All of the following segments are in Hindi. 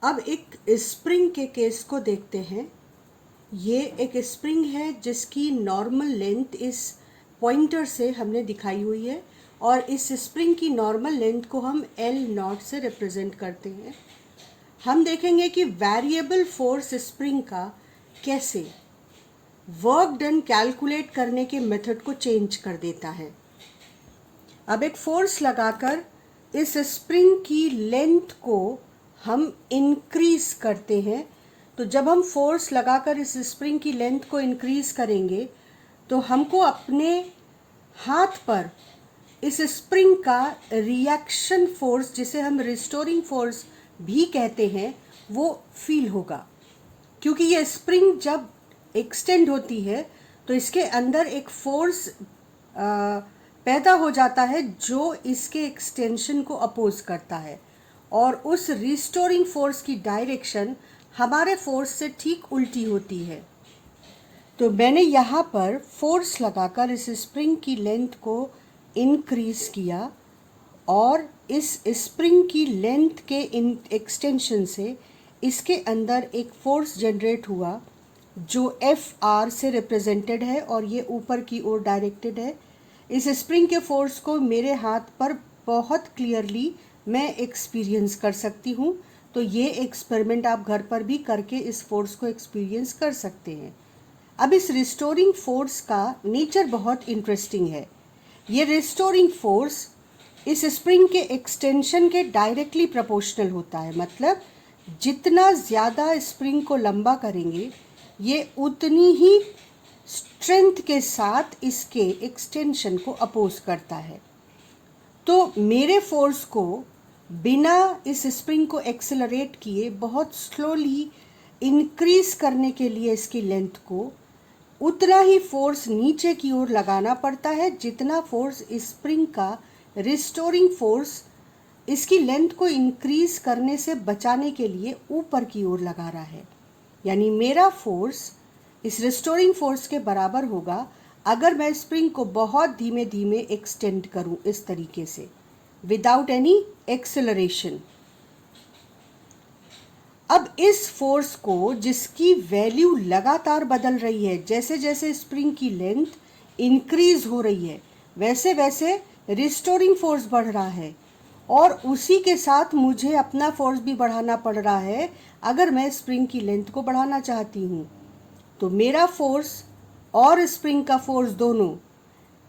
अब एक स्प्रिंग के केस को देखते हैं। ये एक स्प्रिंग है जिसकी नॉर्मल लेंथ इस पॉइंटर से हमने दिखाई हुई है और इस स्प्रिंग की नॉर्मल लेंथ को हम L नॉट से रिप्रेजेंट करते हैं। हम देखेंगे कि वेरिएबल फोर्स स्प्रिंग का कैसे वर्क डन कैलकुलेट करने के मेथड को चेंज कर देता है। अब एक फोर्स लगाकर इस स्प्रिंग की लेंथ को हम इंक्रीज करते हैं। तो जब हम फोर्स लगाकर इस स्प्रिंग की लेंथ को इंक्रीज करेंगे तो हमको अपने हाथ पर इस स्प्रिंग का रिएक्शन फोर्स, जिसे हम रिस्टोरिंग फोर्स भी कहते हैं, वो फील होगा। क्योंकि ये स्प्रिंग जब एक्सटेंड होती है तो इसके अंदर एक फोर्स पैदा हो जाता है जो इसके एक्सटेंशन को अपोज करता है और उस रिस्टोरिंग फोर्स की डायरेक्शन हमारे फोर्स से ठीक उल्टी होती है। तो मैंने यहाँ पर फोर्स लगाकर इस स्प्रिंग की लेंथ को इंक्रीज किया और इस स्प्रिंग की लेंथ के एक्सटेंशन से इसके अंदर एक फोर्स जनरेट हुआ जो Fr से रिप्रेजेंटेड है और ये ऊपर की ओर डायरेक्टेड है। इस स्प्रिंग के फोर्स को मेरे हाथ पर बहुत क्लियरली मैं एक्सपीरियंस कर सकती हूँ। तो ये एक्सपेरिमेंट आप घर पर भी करके इस फोर्स को एक्सपीरियंस कर सकते हैं। अब इस रिस्टोरिंग फोर्स का नेचर बहुत इंटरेस्टिंग है। ये रिस्टोरिंग फोर्स इस स्प्रिंग के एक्सटेंशन के डायरेक्टली प्रोपोर्शनल होता है। मतलब जितना ज़्यादा स्प्रिंग को लंबा करेंगे ये उतनी ही स्ट्रेंथ के साथ इसके एक्सटेंशन को अपोज करता है। तो मेरे फोर्स को बिना इस स्प्रिंग को एक्सेलरेट किए बहुत स्लोली इंक्रीज करने के लिए इसकी लेंथ को उतना ही फोर्स नीचे की ओर लगाना पड़ता है जितना फोर्स स्प्रिंग का रिस्टोरिंग फोर्स इसकी लेंथ को इंक्रीज करने से बचाने के लिए ऊपर की ओर लगा रहा है। यानी मेरा फोर्स इस रिस्टोरिंग फोर्स के बराबर होगा अगर मैं स्प्रिंग को बहुत धीमे धीमे एक्सटेंड करूं इस तरीके से, विदाउट एनी एक्सेलरेशन। अब इस फोर्स को, जिसकी वैल्यू लगातार बदल रही है, जैसे जैसे स्प्रिंग की लेंथ इंक्रीज हो रही है वैसे वैसे रिस्टोरिंग फोर्स बढ़ रहा है और उसी के साथ मुझे अपना फोर्स भी बढ़ाना पड़ रहा है अगर मैं स्प्रिंग की लेंथ को बढ़ाना चाहती हूँ। तो मेरा फोर्स और स्प्रिंग का फोर्स दोनों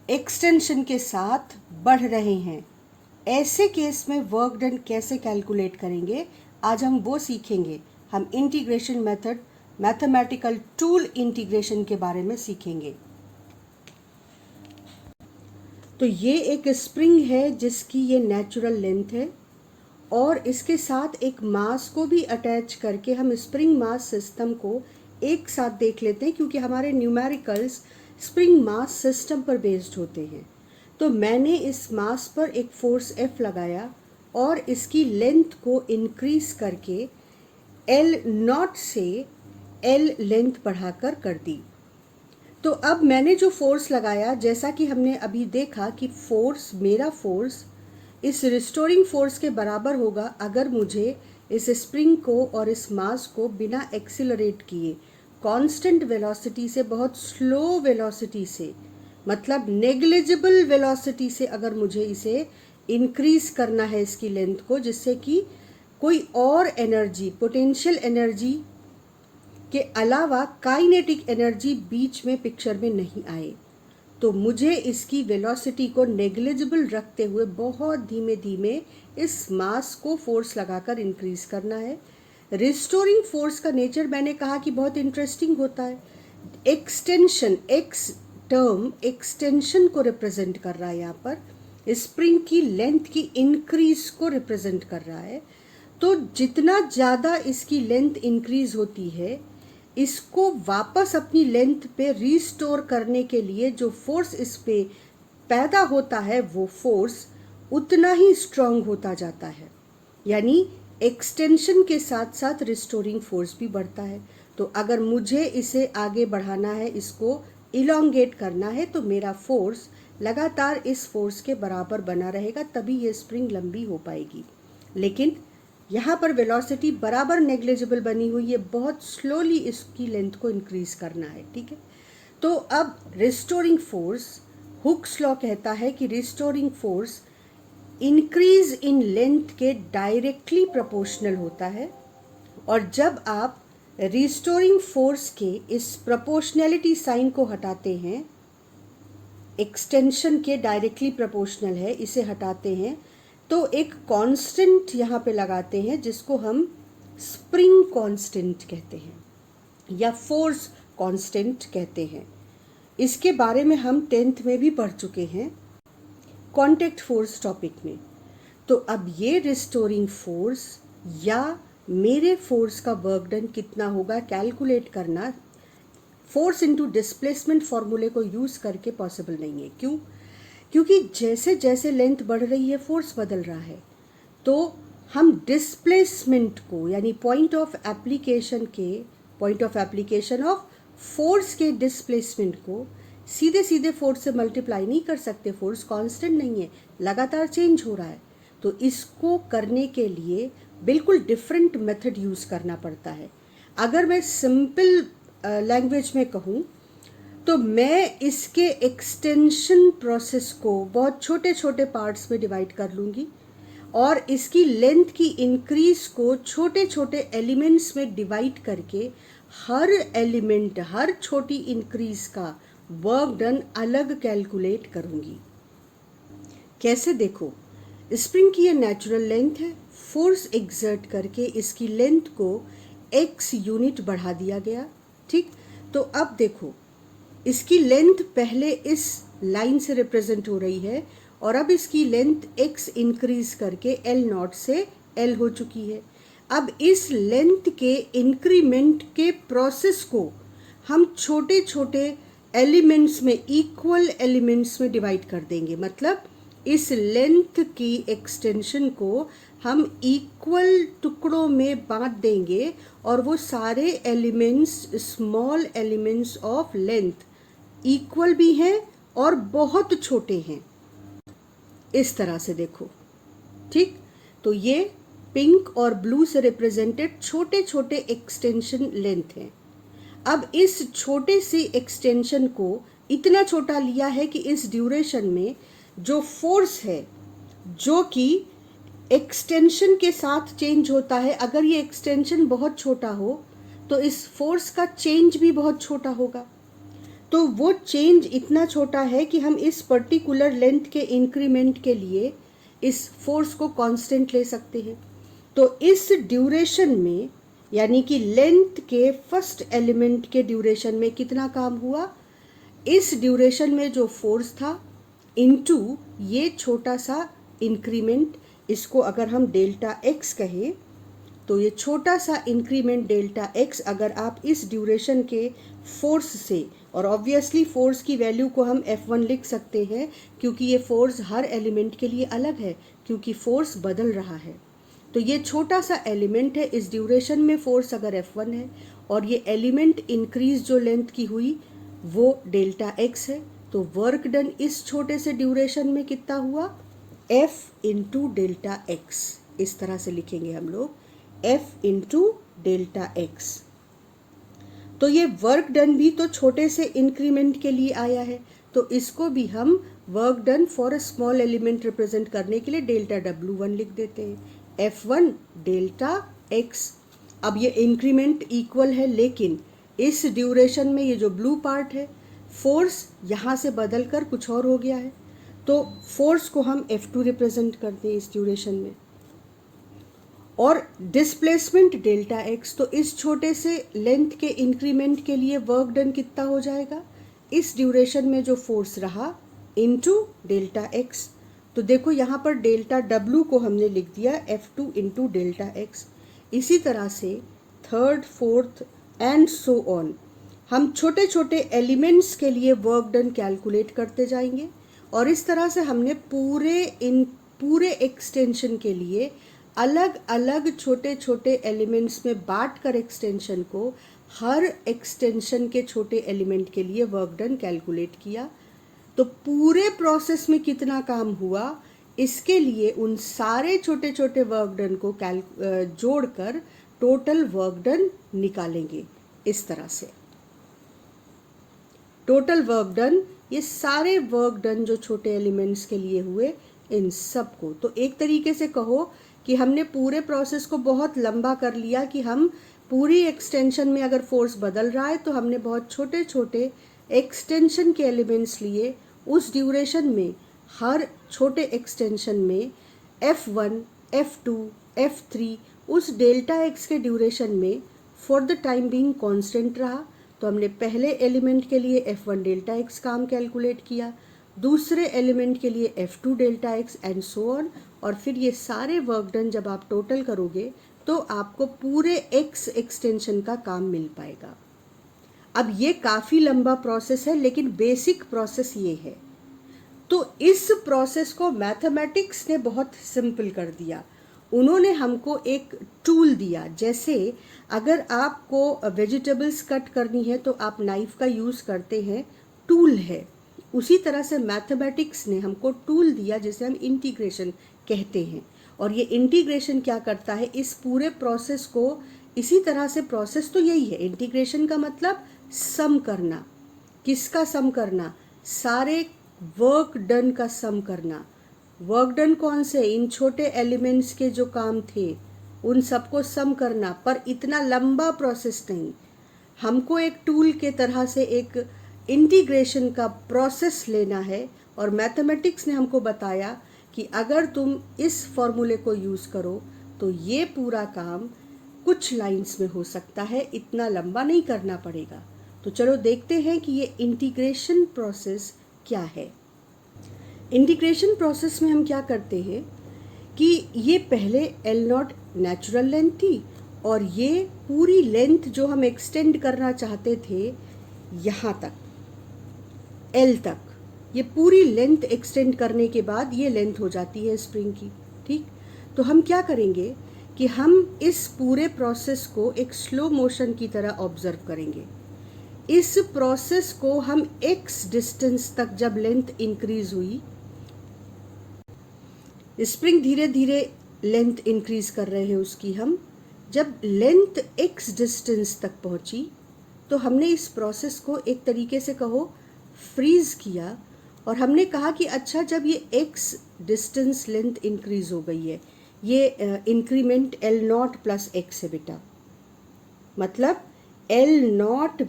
एक्सटेंशन के साथ बढ़ रहे हैं। ऐसे केस में वर्क डन कैसे कैलकुलेट करेंगे, आज हम वो सीखेंगे। हम integration method, mathematical tool integration के बारे में सीखेंगे। तो ये एक स्प्रिंग है जिसकी ये नेचुरल लेंथ है और इसके साथ एक मास को भी अटैच करके हम स्प्रिंग मास सिस्टम को एक साथ देख लेते हैं, क्योंकि हमारे न्यूमेरिकल्स स्प्रिंग मास सिस्टम पर बेस्ड होते हैं। तो मैंने इस मास पर एक फोर्स F लगाया और इसकी लेंथ को इंक्रीज करके L नॉट से L लेंथ बढ़ाकर कर दी। तो अब मैंने जो फोर्स लगाया, जैसा कि हमने अभी देखा कि मेरा फोर्स इस रिस्टोरिंग फोर्स के बराबर होगा अगर मुझे इस स्प्रिंग को और इस मास को बिना एक्सिलरेट किए कांस्टेंट वेलोसिटी से, बहुत स्लो वेलोसिटी से, मतलब नेग्लिजिबल वेलोसिटी से अगर मुझे इसे इंक्रीज करना है इसकी लेंथ को, जिससे कि कोई और एनर्जी, पोटेंशियल एनर्जी के अलावा काइनेटिक एनर्जी बीच में पिक्चर में नहीं आए। तो मुझे इसकी वेलोसिटी को नेग्लिजिबल रखते हुए बहुत धीमे धीमे इस मास को फोर्स लगाकर इंक्रीज करना है। रिस्टोरिंग फोर्स का नेचर मैंने कहा कि बहुत इंटरेस्टिंग होता है। एक्सटेंशन, एक्स टर्म एक्सटेंशन को रिप्रेजेंट कर रहा है, यहाँ पर स्प्रिंग की लेंथ की इंक्रीज को रिप्रेजेंट कर रहा है। तो जितना ज़्यादा इसकी लेंथ इंक्रीज होती है, इसको वापस अपनी लेंथ पे रिस्टोर करने के लिए जो फोर्स इस पे पैदा होता है वो फोर्स उतना ही स्ट्रांग होता जाता है। यानी एक्सटेंशन के साथ साथ रिस्टोरिंग फोर्स भी बढ़ता है। तो अगर मुझे इसे आगे बढ़ाना है, इसको इलोंगेट करना है, तो मेरा फोर्स लगातार इस फोर्स के बराबर बना रहेगा, तभी ये स्प्रिंग लंबी हो पाएगी। लेकिन यहाँ पर वेलोसिटी बराबर नेग्लिजिबल बनी हुई है, बहुत स्लोली इसकी लेंथ को इंक्रीज करना है, ठीक है। तो अब रिस्टोरिंग फोर्स, हुक्स लॉ कहता है कि restoring force increase in length के डायरेक्टली प्रोपोर्शनल होता है, और जब आप रिस्टोरिंग फोर्स के इस प्रोपोर्शनैलिटी साइन को हटाते हैं, एक्सटेंशन के डायरेक्टली प्रोपोर्शनल है, इसे हटाते हैं, तो एक कांस्टेंट यहाँ पे लगाते हैं जिसको हम स्प्रिंग कांस्टेंट कहते हैं या फोर्स कांस्टेंट कहते हैं। इसके बारे में हम 10th में भी पढ़ चुके हैं कांटेक्ट फोर्स टॉपिक में। तो अब ये रिस्टोरिंग फोर्स या मेरे फोर्स का वर्क डन कितना होगा कैलकुलेट करना फोर्स इनटू डिस्प्लेसमेंट फॉर्मूले को यूज करके पॉसिबल नहीं है। क्यों? क्योंकि जैसे जैसे लेंथ बढ़ रही है फोर्स बदल रहा है, तो हम डिस्प्लेसमेंट को यानी point of application of force के डिस्प्लेसमेंट को सीधे सीधे फोर्स से मल्टीप्लाई नहीं कर सकते। फोर्स कांस्टेंट नहीं है, लगातार चेंज हो रहा है। तो इसको करने के लिए बिल्कुल डिफरेंट मेथड यूज करना पड़ता है। अगर मैं सिंपल लैंग्वेज में कहूँ तो मैं इसके एक्सटेंशन प्रोसेस को बहुत छोटे छोटे पार्ट्स में डिवाइड कर लूँगी और इसकी लेंथ की इंक्रीज को छोटे छोटे एलिमेंट्स में डिवाइड करके हर एलिमेंट, हर छोटी इंक्रीज का वर्क डन अलग कैलकुलेट करूँगी। कैसे? देखो, स्प्रिंग की ये नेचुरल लेंथ है, फोर्स एक्सर्ट करके इसकी लेंथ को x यूनिट बढ़ा दिया गया, ठीक। तो अब देखो, इसकी लेंथ पहले इस लाइन से रिप्रेजेंट हो रही है और अब इसकी लेंथ x इंक्रीज करके L नॉट से L हो चुकी है। अब इस लेंथ के इंक्रीमेंट के प्रोसेस को हम छोटे छोटे एलिमेंट्स में, इक्वल एलिमेंट्स में डिवाइड कर देंगे। मतलब इस लेंथ की एक्सटेंशन को हम इक्वल टुकड़ों में बांट देंगे और वो सारे elements, small elements of length, equal भी हैं और बहुत छोटे हैं। इस तरह से देखो, ठीक। तो ये पिंक और ब्लू से रिप्रेजेंटेड छोटे छोटे एक्सटेंशन लेंथ हैं। अब इस छोटे सी एक्सटेंशन को इतना छोटा लिया है कि इस ड्यूरेशन में जो फोर्स है, जो कि एक्सटेंशन के साथ चेंज होता है, अगर ये एक्सटेंशन बहुत छोटा हो तो इस फोर्स का चेंज भी बहुत छोटा होगा। तो वो चेंज इतना छोटा है कि हम इस पर्टिकुलर लेंथ के इंक्रीमेंट के लिए इस फोर्स को कांस्टेंट ले सकते हैं। तो इस ड्यूरेशन में, यानी कि लेंथ के फर्स्ट एलिमेंट के ड्यूरेशन में कितना काम हुआ, इस ड्यूरेशन में जो फोर्स था इनटू ये छोटा सा इंक्रीमेंट, इसको अगर हम डेल्टा एक्स कहें, तो ये छोटा सा इंक्रीमेंट डेल्टा एक्स अगर आप इस ड्यूरेशन के फोर्स से, और ऑब्वियसली फोर्स की वैल्यू को हम F1 लिख सकते हैं क्योंकि ये फोर्स हर एलिमेंट के लिए अलग है, क्योंकि फोर्स बदल रहा है। तो ये छोटा सा एलिमेंट है, इस ड्यूरेशन में फोर्स अगर F1 है और ये एलिमेंट इंक्रीज जो लेंथ की हुई वो डेल्टा एक्स है, तो वर्क डन इस छोटे से ड्यूरेशन में कितना हुआ, F इंटू डेल्टा एक्स। इस तरह से लिखेंगे हम लोग, F इंटू डेल्टा एक्स। तो ये वर्क डन भी तो छोटे से इंक्रीमेंट के लिए आया है, तो इसको भी हम work done for a small element represent करने के लिए डेल्टा W1 लिख देते हैं, F1 डेल्टा एक्स। अब ये इंक्रीमेंट इक्वल है, लेकिन इस ड्यूरेशन में ये जो ब्लू पार्ट है, फोर्स यहाँ से बदल कर कुछ और हो गया है, तो फोर्स को हम F2 रिप्रेजेंट करते हैं इस ड्यूरेशन में, और डिस्प्लेसमेंट डेल्टा एक्स। तो इस छोटे से लेंथ के इंक्रीमेंट के लिए वर्क डन कितना हो जाएगा, इस ड्यूरेशन में जो फोर्स रहा इनटू डेल्टा एक्स। तो देखो यहाँ पर डेल्टा W को हमने लिख दिया F2 इंटू डेल्टा एक्स। इसी तरह से third, fourth and so on हम छोटे छोटे एलिमेंट्स के लिए वर्क डन कैलकुलेट करते जाएंगे, और इस तरह से हमने पूरे एक्सटेंशन के लिए अलग अलग छोटे छोटे एलिमेंट्स में बांट कर एक्सटेंशन को हर एक्सटेंशन के छोटे एलिमेंट के लिए वर्क डन कैलकुलेट किया। तो पूरे प्रोसेस में कितना काम हुआ, इसके लिए उन सारे छोटे छोटे वर्क डन को जोड़कर टोटल वर्क डन निकालेंगे। इस तरह से टोटल वर्क डन, ये सारे वर्क डन जो छोटे एलिमेंट्स के लिए हुए, इन सब को। तो एक तरीके से कहो कि हमने पूरे प्रोसेस को बहुत लंबा कर लिया कि हम पूरी एक्सटेंशन में अगर फोर्स बदल रहा है तो हमने बहुत छोटे छोटे एक्सटेंशन के एलिमेंट्स लिए। उस ड्यूरेशन में हर छोटे एक्सटेंशन में F1, F2, F3 उस डेल्टा एक्स के ड्यूरेशन में for the time being constant रहा। तो हमने पहले एलिमेंट के लिए F1 डेल्टा एक्स काम कैलकुलेट किया, दूसरे एलिमेंट के लिए F2 delta x and so on. और फिर ये सारे वर्क डन जब आप टोटल करोगे तो आपको पूरे एक्स एक्सटेंशन का काम मिल पाएगा। अब ये काफ़ी लंबा प्रोसेस है, लेकिन बेसिक प्रोसेस ये है। तो इस प्रोसेस को मैथमेटिक्स ने बहुत सिंपल कर दिया। उन्होंने हमको एक टूल दिया। जैसे अगर आपको वेजिटेबल्स कट करनी है तो आप नाइफ का यूज़ करते हैं, टूल है। उसी तरह से मैथमेटिक्स ने हमको टूल दिया जिसे हम इंटीग्रेशन कहते हैं। और ये इंटीग्रेशन क्या करता है, इस पूरे प्रोसेस को इसी तरह से, प्रोसेस तो यही है। इंटीग्रेशन का मतलब सम करना। किसका सम करना? सारे वर्क डन का सम करना। वर्क डन कौन से? इन छोटे एलिमेंट्स के जो काम थे उन सबको सम करना। पर इतना लंबा प्रोसेस नहीं, हमको एक टूल के तरह से एक इंटीग्रेशन का प्रोसेस लेना है। और मैथमेटिक्स ने हमको बताया कि अगर तुम इस फॉर्मूले को यूज़ करो तो ये पूरा काम कुछ लाइंस में हो सकता है, इतना लंबा नहीं करना पड़ेगा। तो चलो देखते हैं कि ये इंटीग्रेशन प्रोसेस क्या है। इंटीग्रेशन प्रोसेस में हम क्या करते हैं कि ये पहले L0 नेचुरल लेंथ थी और ये पूरी लेंथ जो हम एक्सटेंड करना चाहते थे यहाँ तक, L तक, ये पूरी लेंथ एक्सटेंड करने के बाद ये लेंथ हो जाती है स्प्रिंग की। ठीक, तो हम क्या करेंगे कि हम इस पूरे प्रोसेस को एक स्लो मोशन की तरह ऑब्जर्व करेंगे। इस प्रोसेस को हम x डिस्टेंस तक, जब लेंथ इंक्रीज हुई, स्प्रिंग धीरे धीरे लेंथ इंक्रीज कर रहे हैं उसकी हम, जब लेंथ x डिस्टेंस तक पहुंची तो हमने इस प्रोसेस को एक तरीके से कहो फ्रीज किया। और हमने कहा कि अच्छा, जब ये x डिस्टेंस लेंथ इंक्रीज हो गई है, ये इंक्रीमेंट L0 प्लस x है बेटा, मतलब L0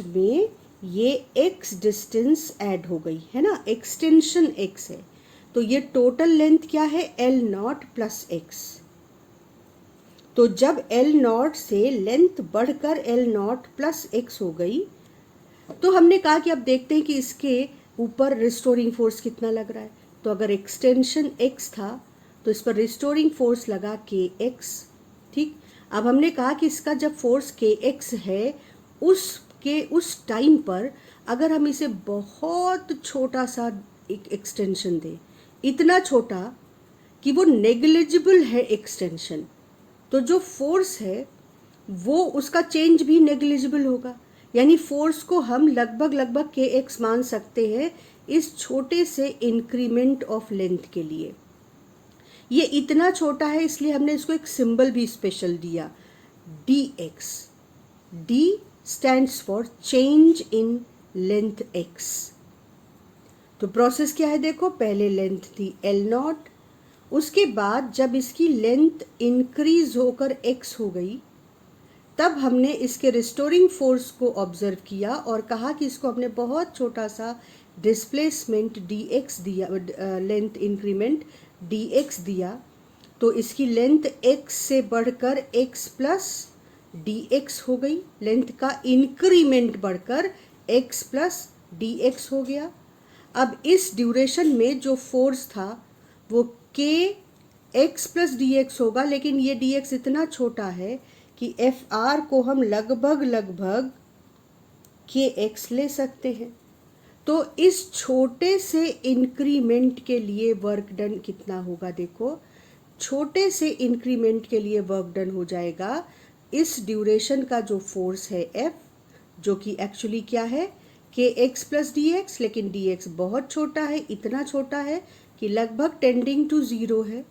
में ये x डिस्टेंस ऐड हो गई है ना, एक्सटेंशन x है। तो ये टोटल लेंथ क्या है? L0 plus x। तो जब L0 से लेंथ बढ़कर L0 प्लस x हो गई तो हमने कहा कि अब देखते हैं कि इसके ऊपर रिस्टोरिंग फोर्स कितना लग रहा है। तो अगर एक्सटेंशन x था तो इस पर रिस्टोरिंग फोर्स लगा kx। ठीक, अब हमने कहा कि इसका जब फोर्स kx है, उस टाइम पर अगर हम इसे बहुत छोटा सा एक एक्सटेंशन दें, इतना छोटा कि वो नेग्लिजिबल है एक्सटेंशन, तो जो फोर्स है वो उसका चेंज भी नेग्लिजिबल होगा। यानी फोर्स को हम लगभग kx मान सकते हैं इस छोटे से इंक्रीमेंट ऑफ लेंथ के लिए। ये इतना छोटा है इसलिए हमने इसको एक सिंबल भी स्पेशल दिया, dx। d stands for change in length x। तो प्रोसेस क्या है देखो, पहले लेंथ थी L0, उसके बाद जब इसकी लेंथ इंक्रीज होकर x हो गई तब हमने इसके रिस्टोरिंग फोर्स को ऑब्जर्व किया और कहा कि इसको हमने बहुत छोटा सा डिस्प्लेसमेंट dx दिया, लेंथ इंक्रीमेंट dx दिया। तो इसकी लेंथ x से बढ़कर x प्लस dx हो गई, लेंथ का इंक्रीमेंट बढ़कर x प्लस dx हो गया। अब इस ड्यूरेशन में जो फोर्स था वो k x प्लस dx होगा, लेकिन ये dx इतना छोटा है कि Fr को हम लगभग kx ले सकते हैं। तो इस छोटे से इंक्रीमेंट के लिए वर्क डन कितना होगा देखो, छोटे से इंक्रीमेंट के लिए वर्क डन हो जाएगा इस ड्यूरेशन का जो फोर्स है F, जो कि एक्चुअली क्या है, के एक्स प्लस डी एक्स, लेकिन डी एक्स बहुत छोटा है, इतना छोटा है कि लगभग टेंडिंग टू ज़ीरो है,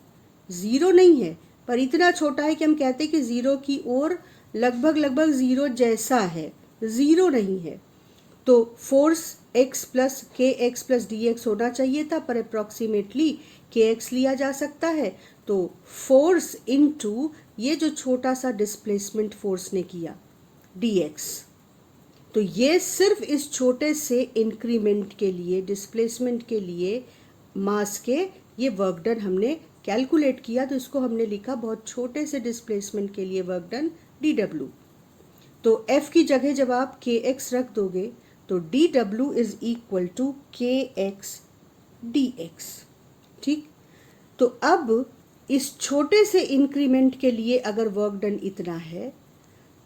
ज़ीरो नहीं है पर इतना छोटा है कि हम कहते हैं कि ज़ीरो की ओर लगभग लगभग ज़ीरो जैसा है, ज़ीरो नहीं है। तो फोर्स x प्लस के एक्स प्लस डी एक्स होना चाहिए था, पर अप्रॉक्सीमेटली के एक्स लिया जा सकता है। तो फोर्स इनटू ये जो छोटा सा डिस्प्लेसमेंट फोर्स ने किया dx, तो ये सिर्फ इस छोटे से इंक्रीमेंट के लिए, डिस्प्लेसमेंट के लिए मास के ये वर्क डन हमने कैलकुलेट किया, तो इसको हमने लिखा बहुत छोटे से डिस्प्लेसमेंट के लिए वर्क डन dw। तो f की जगह जब आप kx रख दोगे तो dw is equal to kx dx। ठीक, तो अब इस छोटे से इंक्रीमेंट के लिए अगर वर्क डन इतना है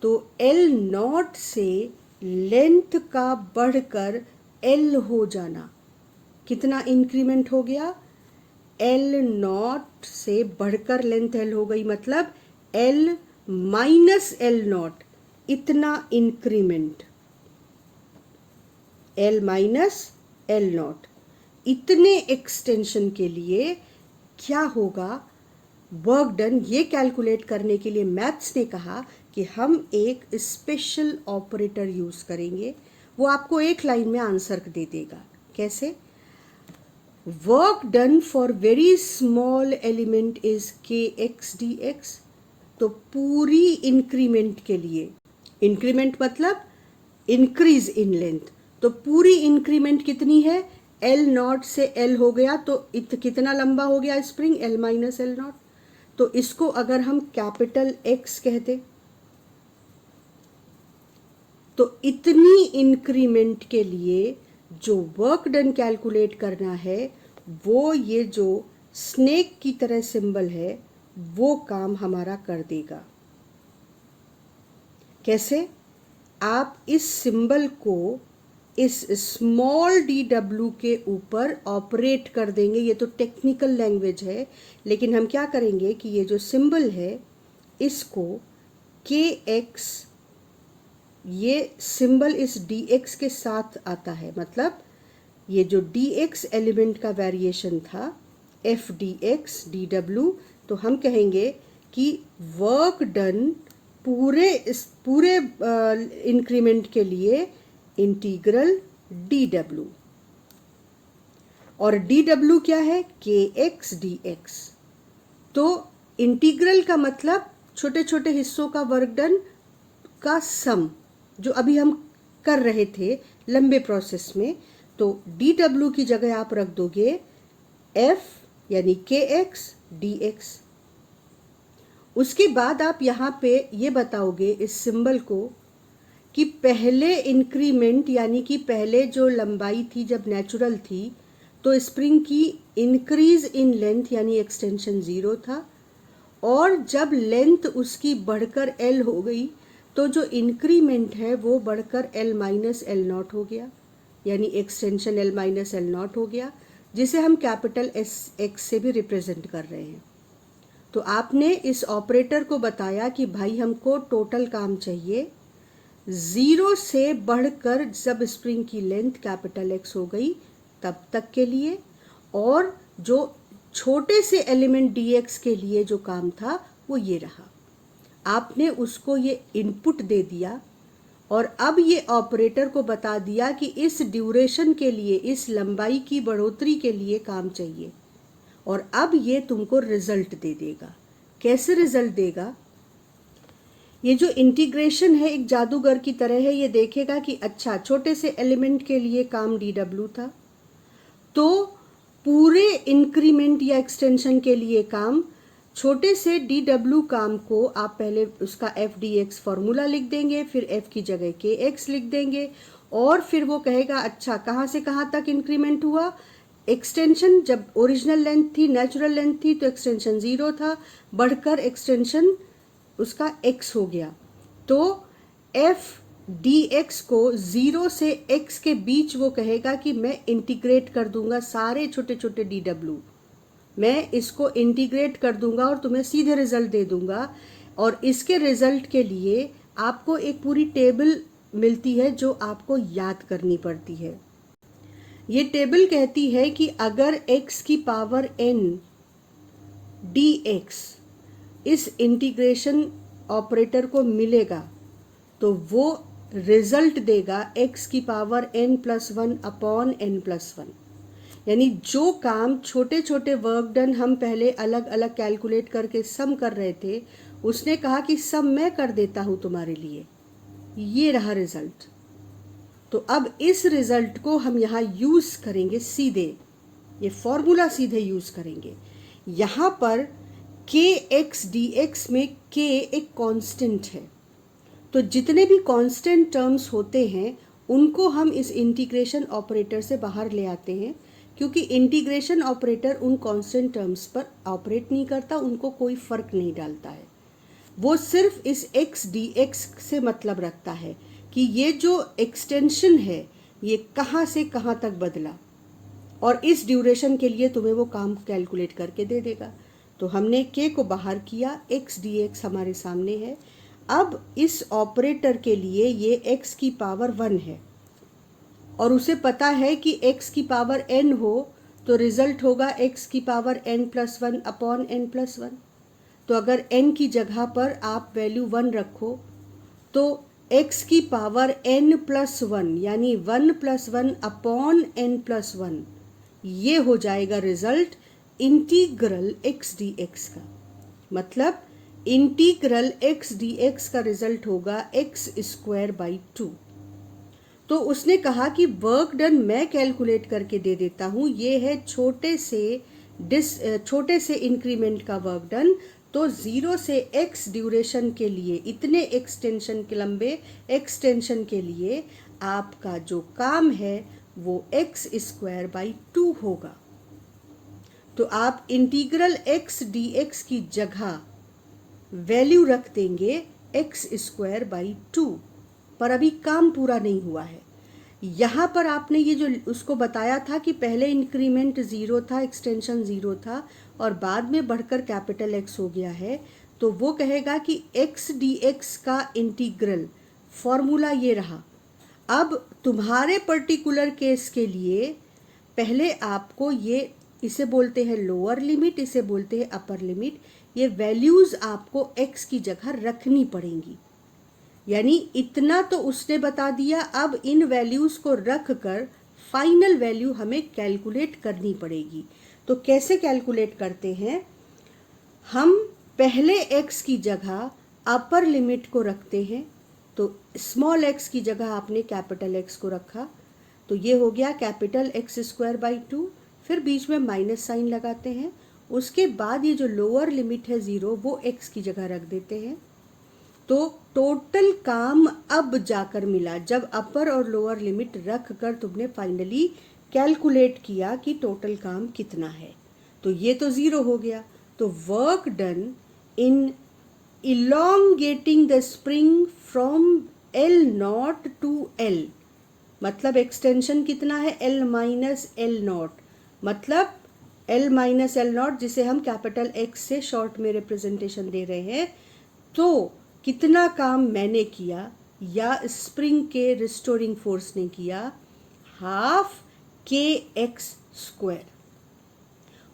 तो L नॉट से लेंथ का बढ़कर L हो जाना, कितना इंक्रीमेंट हो गया, L नॉट से बढ़कर लेंथ L हो गई, मतलब L माइनस L नॉट, इतना increment L minus L not, इतने एक्सटेंशन के लिए क्या होगा वर्क डन, ये कैलकुलेट करने के लिए मैथ्स ने कहा कि हम एक स्पेशल ऑपरेटर यूज करेंगे, वो आपको एक लाइन में आंसर दे देगा। कैसे? Work done for very small element is के एक्स डी एक्स। तो पूरी इंक्रीमेंट के लिए, इंक्रीमेंट मतलब इंक्रीज इन लेंथ, तो पूरी इंक्रीमेंट कितनी है, L नॉट से L हो गया, तो कितना लंबा हो गया spring, L minus L not. तो इसको अगर हम कैपिटल X कहते तो इतनी इंक्रीमेंट के लिए जो वर्क डन कैलकुलेट करना है वो ये जो स्नेक की तरह सिंबल है वो काम हमारा कर देगा। कैसे? आप इस सिंबल को इस स्मॉल dw के ऊपर ऑपरेट कर देंगे। ये तो टेक्निकल लैंग्वेज है, लेकिन हम क्या करेंगे कि ये जो सिंबल है इसको kx, ये सिंबल इस dx के साथ आता है, मतलब ये जो dx एलिमेंट का वेरिएशन था f dx dw, तो हम कहेंगे कि वर्क डन पूरे इंक्रीमेंट के लिए इंटीग्रल dw, और dw क्या है, kx dx। तो इंटीग्रल का मतलब छोटे छोटे हिस्सों का वर्क डन का सम, जो अभी हम कर रहे थे लंबे प्रोसेस में। तो dw की जगह आप रख दोगे f यानी kx dx। उसके बाद आप यहाँ पे ये बताओगे इस सिंबल को कि पहले इंक्रीमेंट यानी कि पहले जो लंबाई थी जब नेचुरल थी तो स्प्रिंग की इंक्रीज इन लेंथ यानी एक्सटेंशन 0 था, और जब लेंथ उसकी बढ़कर L हो गई तो जो इंक्रीमेंट है वो बढ़कर L माइनस L नॉट हो गया, यानी extension L minus L not हो गया, जिसे हम कैपिटल X से भी रिप्रेजेंट कर रहे हैं। तो आपने इस ऑपरेटर को बताया कि भाई हमको टोटल काम चाहिए 0 से बढ़कर जब स्प्रिंग की लेंथ कैपिटल X हो गई तब तक के लिए, और जो छोटे से एलिमेंट dx के लिए जो काम था वो ये रहा। आपने उसको ये इनपुट दे दिया और अब ये ऑपरेटर को बता दिया कि इस ड्यूरेशन के लिए, इस लंबाई की बढ़ोतरी के लिए काम चाहिए, और अब ये तुमको रिजल्ट दे देगा। कैसे रिजल्ट देगा? ये जो इंटीग्रेशन है एक जादूगर की तरह है, ये देखेगा कि अच्छा छोटे से एलिमेंट के लिए काम dw था, तो पूरे इंक्रीमेंट या एक्सटेंशन के लिए काम छोटे से dw काम को आप पहले उसका f dx फॉर्मूला लिख देंगे, फिर f की जगह kx लिख देंगे, और फिर वो कहेगा अच्छा कहाँ से कहाँ तक इंक्रीमेंट हुआ, एक्सटेंशन जब ओरिजिनल लेंथ थी, नेचुरल लेंथ थी, तो एक्सटेंशन 0 था, बढ़कर एक्सटेंशन उसका x हो गया। तो f dx को 0 से x के बीच वो कहेगा कि मैं इंटीग्रेट कर दूंगा सारे छोटे छोटे dw, मैं इसको इंटीग्रेट कर दूंगा और तुम्हें सीधे रिजल्ट दे दूंगा। और इसके रिजल्ट के लिए आपको एक पूरी टेबल मिलती है जो आपको याद करनी पड़ती है। ये टेबल कहती है कि अगर x की पावर n dx इस इंटीग्रेशन ऑपरेटर को मिलेगा तो वो रिजल्ट देगा x की पावर n+1 अपॉन n+1। यानी जो काम छोटे छोटे वर्क डन हम पहले अलग अलग कैलकुलेट करके सम कर रहे थे, उसने कहा कि सम मैं कर देता हूं तुम्हारे लिए। ये रहा रिजल्ट। तो अब इस रिजल्ट को हम यहाँ यूज करेंगे सीधे, ये फॉर्मूला सीधे यूज करेंगे। यहाँ पर के एक्स डी एक्स में के एक कांस्टेंट है, तो जितने भी कांस्टेंट टर्म्स होते हैं उनको हम इस इंटीग्रेशन ऑपरेटर से बाहर ले आते हैं, क्योंकि इंटीग्रेशन ऑपरेटर उन कांस्टेंट टर्म्स पर ऑपरेट नहीं करता, उनको कोई फर्क नहीं डालता है। वो सिर्फ इस एक्स डी एक्स से मतलब रखता है कि ये जो एक्सटेंशन है ये कहाँ से कहाँ तक बदला, और इस ड्यूरेशन के लिए तुम्हें वो काम कैलकुलेट करके दे देगा। तो हमने के को बाहर किया, एक्स डी एक्स हमारे सामने है। अब इस ऑपरेटर के लिए ये x की पावर 1 है और उसे पता है कि x की पावर n हो तो रिजल्ट होगा x की पावर n+1 अपॉन n+1। तो अगर n की जगह पर आप वैल्यू 1 रखो तो x की पावर n+1 यानी 1+1 अपॉन n+1, ये हो जाएगा result integral x D x का। मतलब इंटीग्रल x डी एक्स का रिजल्ट होगा x²/2। तो उसने कहा कि वर्क डन मैं कैलकुलेट करके दे देता हूँ, ये है छोटे से इंक्रीमेंट का वर्क डन। तो 0 से x ड्यूरेशन के लिए, इतने एक्सटेंशन के लंबे एक्सटेंशन के लिए आपका जो काम है वो x²/2 होगा। तो आप इंटीग्रल x डी एक्स की जगह वैल्यू रख देंगे x²/2, पर अभी काम पूरा नहीं हुआ है। यहाँ पर आपने ये जो उसको बताया था कि पहले इंक्रीमेंट 0 था, एक्सटेंशन 0 था और बाद में बढ़कर कैपिटल X हो गया है, तो वो कहेगा कि x डी एक्स का इंटीग्रल फॉर्मूला ये रहा। अब तुम्हारे पर्टिकुलर केस के लिए पहले आपको ये, इसे बोलते हैं लोअर लिमिट, इसे बोलते हैं अपर लिमिट, ये वैल्यूज आपको x की जगह रखनी पड़ेंगी। यानी इतना तो उसने बता दिया, अब इन वैल्यूज को रख कर फाइनल वैल्यू हमें कैलकुलेट करनी पड़ेगी। तो कैसे कैलकुलेट करते हैं? हम पहले x की जगह अपर लिमिट को रखते हैं, तो स्मॉल x की जगह आपने कैपिटल X को रखा, तो ये हो गया कैपिटल x²/2। फिर बीच में माइनस साइन लगाते हैं। उसके बाद ये जो लोअर लिमिट है 0, वो x की जगह रख देते हैं। तो टोटल काम अब जाकर मिला, जब अपर और लोअर लिमिट रख कर तुमने फाइनली कैलकुलेट किया कि टोटल काम कितना है, तो ये तो 0 हो गया। तो work done in elongating the spring from L0 to L, मतलब एक्सटेंशन कितना है L-L0, मतलब L-L0 जिसे हम कैपिटल X से शॉर्ट में रिप्रेजेंटेशन दे रहे हैं। तो कितना काम मैंने किया या स्प्रिंग के रिस्टोरिंग फोर्स ने किया? ½ kx²।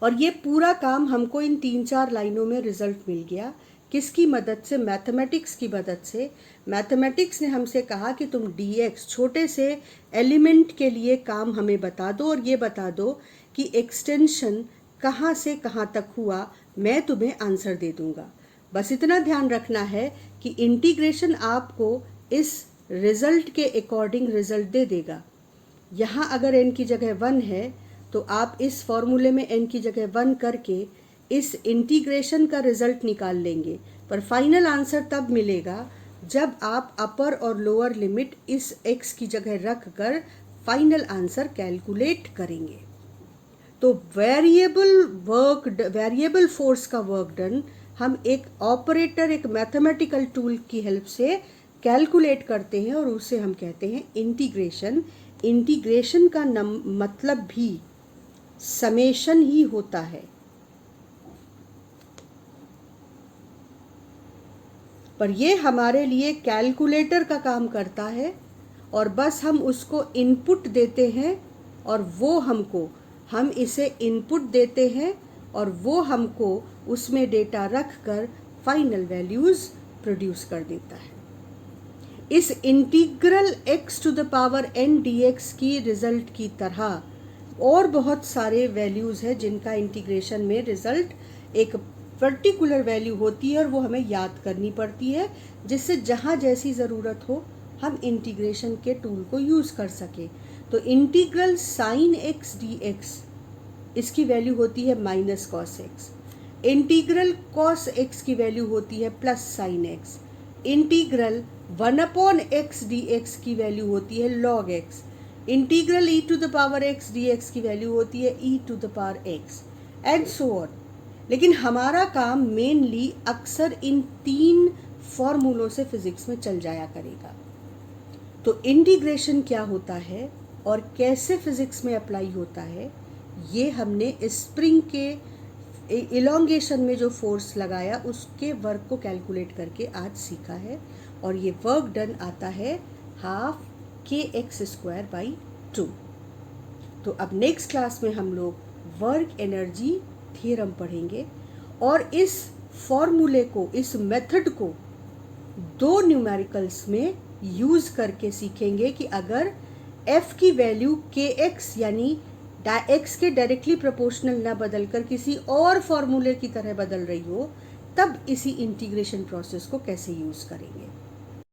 और ये पूरा काम हमको इन 3-4 लाइनों में रिजल्ट मिल गया। किसकी मदद से? मैथमेटिक्स की मदद से। मैथमेटिक्स ने हमसे कहा कि तुम dx छोटे से एलिमेंट के लिए काम हमें बता दो और ये बता दो कि एक्सटेंशन कहाँ से कहाँ तक हुआ, मैं तुम्हें आंसर दे दूंगा। बस इतना ध्यान रखना है कि इंटीग्रेशन आपको इस रिजल्ट के अकॉर्डिंग रिजल्ट दे देगा। यहाँ अगर n की जगह 1 है तो आप इस फॉर्मूले में n की जगह 1 करके इस इंटीग्रेशन का रिजल्ट निकाल लेंगे, पर फाइनल आंसर तब मिलेगा जब आप अपर और लोअर लिमिट इस x की जगह रख कर फाइनल आंसर कैलकुलेट करेंगे। तो वेरिएबल फोर्स का वर्क डन हम एक ऑपरेटर, एक मैथमेटिकल टूल की हेल्प से कैलकुलेट करते हैं और उसे हम कहते हैं इंटीग्रेशन। इंटीग्रेशन का मतलब भी समेशन ही होता है, पर ये हमारे लिए कैलकुलेटर का काम करता है। और बस हम उसको इनपुट देते हैं और वो हम इसे इनपुट देते हैं और वो हमको उसमें डेटा रख कर फाइनल वैल्यूज़ प्रोड्यूस कर देता है। इस integral x to the power n dx की रिजल्ट की तरह और बहुत सारे वैल्यूज़ हैं जिनका इंटीग्रेशन में रिजल्ट एक पर्टिकुलर वैल्यू होती है और वो हमें याद करनी पड़ती है, जिससे जहाँ जैसी ज़रूरत हो हम इंटीग्रेशन के टूल को यूज़ कर सकें। तो इंटीग्रल साइन x dx इसकी वैल्यू होती है minus cos x, integral cos x की वैल्यू होती है plus sine x, integral 1/x dx की वैल्यू होती है log x, integral e to the power x dx की वैल्यू होती है e to the power x and so on. लेकिन हमारा काम मेनली अक्सर इन 3 फॉर्मूलों से फिजिक्स में चल जाया करेगा। तो इंटीग्रेशन क्या होता है और कैसे फिजिक्स में अप्लाई होता है, ये हमने स्प्रिंग के इलोंगेशन में जो फोर्स लगाया उसके वर्क को कैलकुलेट करके आज सीखा है। और ये वर्क डन आता है हाफ kx²/2। तो अब नेक्स्ट क्लास में हम लोग वर्क एनर्जी थ्योरम पढ़ेंगे और इस फॉर्मूले को, इस मेथड को 2 न्यूमेरिकल्स में यूज़ करके सीखेंगे कि अगर f की वैल्यू kx यानी x के डायरेक्टली प्रोपोर्शनल ना बदलकर किसी और फॉर्मूले की तरह बदल रही हो, तब इसी इंटीग्रेशन प्रोसेस को कैसे यूज़ करेंगे।